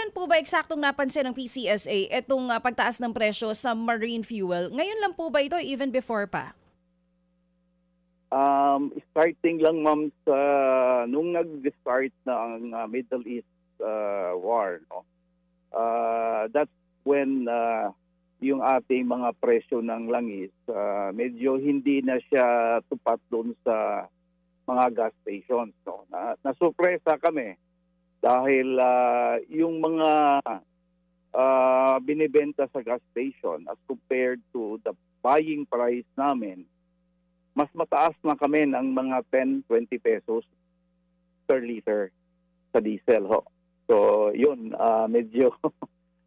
Kailan po ba eksaktong napansin ng PCSA itong pagtaas ng presyo sa marine fuel? Ngayon lang po ba ito, even before pa? Starting lang, ma'am, sa nung nag-start na ang Middle East war, no? That's when yung ating mga presyo ng langis medyo hindi na siya tupat doon sa mga gas stations, no? Nasurpresa kami dahil yung mga binibenta sa gas station as compared to the buying price namin, mas mataas na kami ng mga 10-20 pesos per liter sa diesel, ho. So, yun, medyo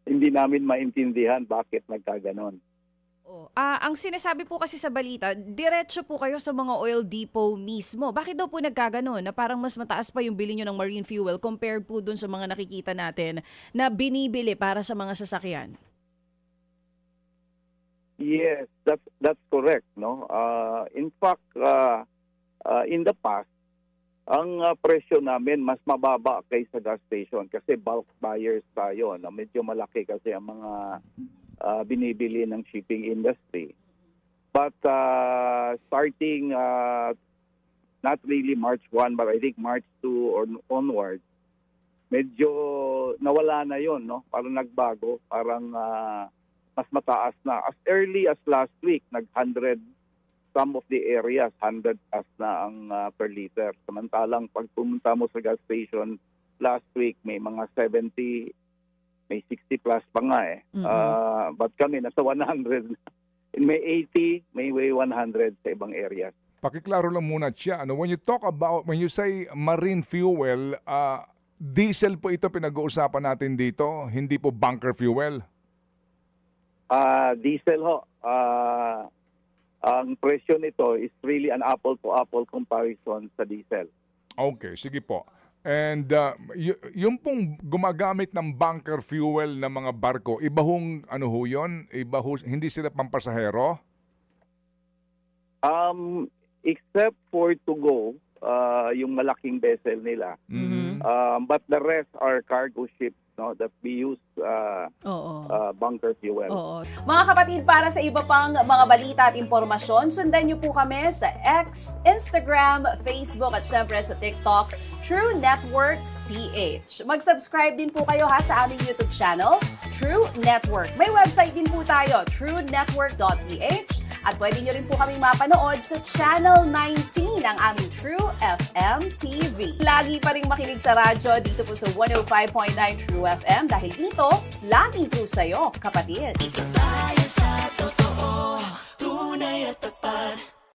hindi namin maintindihan bakit nagkaganon. Ang sinasabi po kasi sa balita, diretso po kayo sa mga oil depot mismo. Bakit daw po nagkaganon na parang mas mataas pa yung bili nyo ng marine fuel compared po dun sa mga nakikita natin na binibili para sa mga sasakyan? Yes, that's correct, no. In fact, in the past, ang presyo namin mas mababa kaysa gas station kasi bulk buyers tayo, no? Medyo malaki kasi ang mga binibili ng shipping industry. But starting not really March 1 but I think March 2 or onwards, medyo nawala na 'yon, no. Parang nagbago, parang mas mataas na. As early as last week, nag-100, some of the areas, 100 plus na ang per liter. Samantalang pag pumunta mo sa gas station last week, may mga 70, may 60 plus pa nga eh. But kami, nasa 100. May 80, may way 100 sa ibang areas. Pakiklaro lang muna, Chia. When you say marine fuel, diesel po ito pinag-uusapan natin dito, hindi po bunker fuel? Diesel, ho. Ang presyo nito is really an apple-to-apple comparison sa diesel. Okay, sige po. And yung pong gumagamit ng bunker fuel na mga barko, iba hong ano ho yun? Iba ho, hindi sila pampasahero? Except for to go, yung malaking vessel nila. But the rest are cargo ships, no, that we use bunker fuel. Mga kapatid, para sa iba pang mga balita at impormasyon, sundan niyo po kami sa X, Instagram, Facebook at syempre sa TikTok, True Network PH. Mag-subscribe din po kayo sa aming YouTube channel, True Network. May website din po tayo, truenetwork.ph, at pwede niyo rin po kaming mapanood sa Channel 19 ng aming True FM TV. Lagi pa rin makinig sa radyo dito po sa 105.9 True FM dahil dito, laging true sa'yo, kapatid.